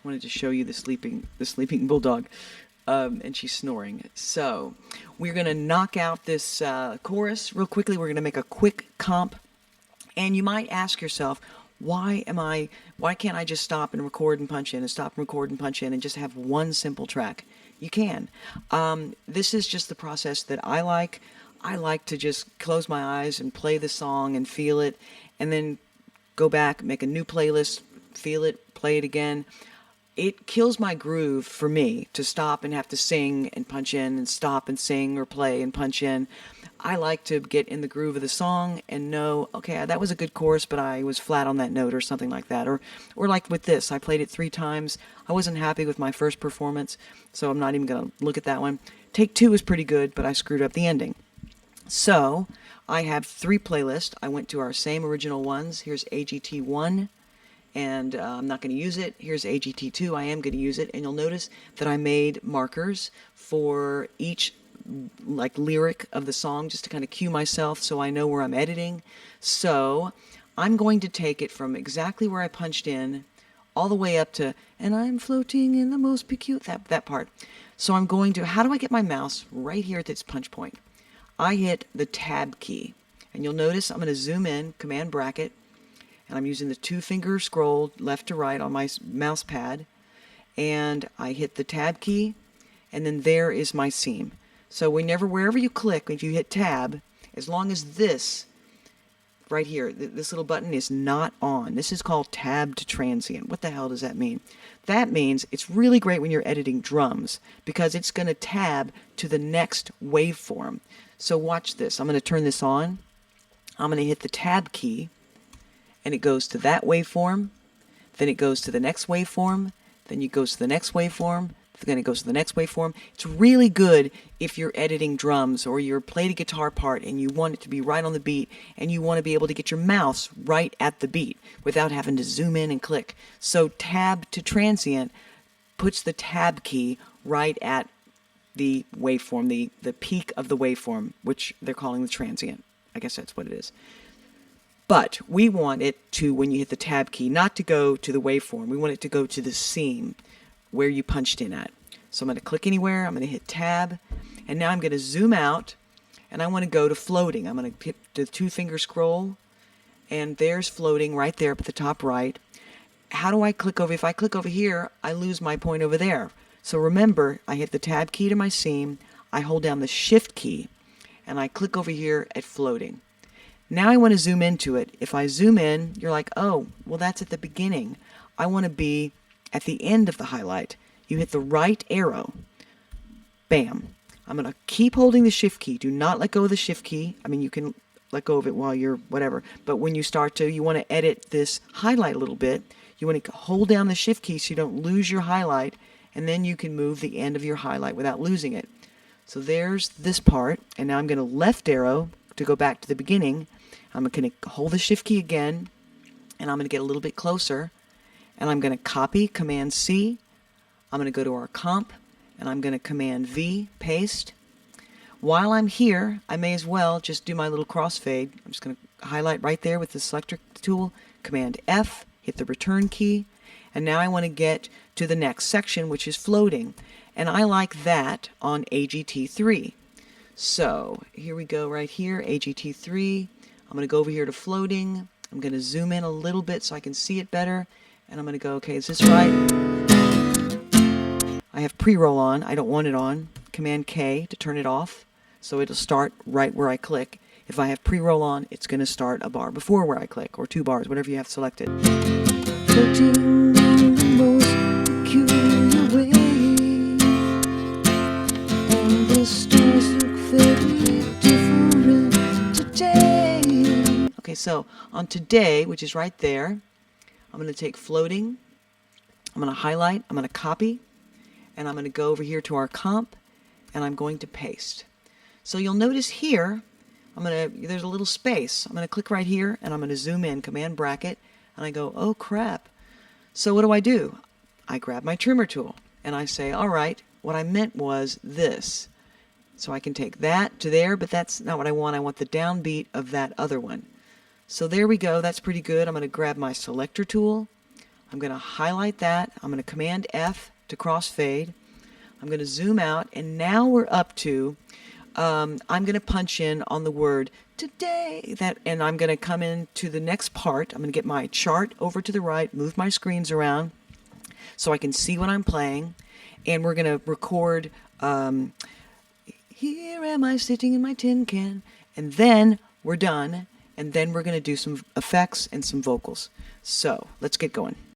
Wanted to show you the sleeping bulldog, and she's snoring. So we're gonna knock out this chorus real quickly. We're gonna make a quick comp, and you might ask yourself, why can't I just stop and record and punch in and stop and record and punch in and just have one simple track? You can. This is just the process that I like. I like to just close my eyes and play the song and feel it, and then go back, make a new playlist, feel it, play it again. It kills my groove for me to stop and have to sing and punch in and stop and sing or play and punch in. I like to get in the groove of the song and know, okay, that was a good chorus, but I was flat on that note or something like that. Or like with this, I played it 3 times. I wasn't happy with my first performance, so I'm not even going to look at that one. Take 2 was pretty good, but I screwed up the ending. So I have 3 playlists. I went to our same original ones. Here's AGT 1. And I'm not going to use it. Here's AGT2. I am going to use it. And you'll notice that I made markers for each like lyric of the song just to kind of cue myself so I know where I'm editing. So I'm going to take it from exactly where I punched in all the way up to, and I'm floating in the most peculiar, that part. So I'm going to, how do I get my mouse right here at this punch point? I hit the tab key. And you'll notice I'm going to zoom in, command bracket, and I'm using the 2-finger scroll left to right on my mouse pad, and I hit the tab key, and then there is my seam. So wherever you click, if you hit tab, as long as this right here, this little button is not on, this is called tab to transient. What the hell does that mean? That means it's really great when you're editing drums because it's going to tab to the next waveform. So watch this. I'm going to turn this on. I'm going to hit the tab key, and it goes to that waveform, then it goes to the next waveform, then it goes to the next waveform, then it goes to the next waveform. It's really good if you're editing drums or you're playing a guitar part and you want it to be right on the beat and you want to be able to get your mouse right at the beat without having to zoom in and click. So tab to transient puts the tab key right at the waveform, the peak of the waveform, which they're calling the transient. I guess that's what it is. But we want it to, when you hit the tab key, not to go to the waveform. We want it to go to the seam where you punched in at. So I'm going to click anywhere. I'm going to hit tab. And now I'm going to zoom out. And I want to go to floating. I'm going to hit the 2-finger scroll. And there's floating right there up at the top right. How do I click over? If I click over here, I lose my point over there. So remember, I hit the tab key to my seam. I hold down the shift key. And I click over here at floating. Now I want to zoom into it. If I zoom in, you're like, oh, well, that's at the beginning. I want to be at the end of the highlight. You hit the right arrow. Bam. I'm going to keep holding the shift key. Do not let go of the shift key. I mean, you can let go of it while you're whatever. But when you start to, you want to edit this highlight a little bit. You want to hold down the shift key so you don't lose your highlight. And then you can move the end of your highlight without losing it. So there's this part. And now I'm going to left arrow to go back to the beginning. I'm going to hold the shift key again, and I'm going to get a little bit closer, and I'm going to copy, Command C. I'm going to go to our comp, and I'm going to Command V, paste. While I'm here, I may as well just do my little crossfade. I'm just going to highlight right there with the selector tool, Command F, hit the return key, and now I want to get to the next section, which is floating, and I like that on AGT3. So here we go right here, AGT3. I'm going to go over here to floating. I'm going to zoom in a little bit so I can see it better. And I'm going to go, okay, is this right? I have pre-roll on. I don't want it on. Command K to turn it off. So it'll start right where I click. If I have pre-roll on, it's going to start a bar before where I click, or 2 bars, whatever you have selected. Floating in the most peculiar way, and the stars look very different today. Okay, so on today, which is right there, I'm going to take floating, I'm going to highlight, I'm going to copy, and I'm going to go over here to our comp, and I'm going to paste. So you'll notice here, there's a little space. I'm going to click right here, and I'm going to zoom in, Command bracket, and I go, oh crap. So what do? I grab my trimmer tool, and I say, all right, what I meant was this. So I can take that to there, but that's not what I want. I want the downbeat of that other one. So there we go. That's pretty good. I'm going to grab my selector tool. I'm going to highlight that. I'm going to Command F to crossfade. I'm going to zoom out, and now we're up to, I'm going to punch in on the word today, and I'm going to come into the next part. I'm going to get my chart over to the right, move my screens around so I can see what I'm playing, and we're going to record, here am I sitting in my tin can, and then we're done, and then we're going to do some effects and some vocals. So let's get going.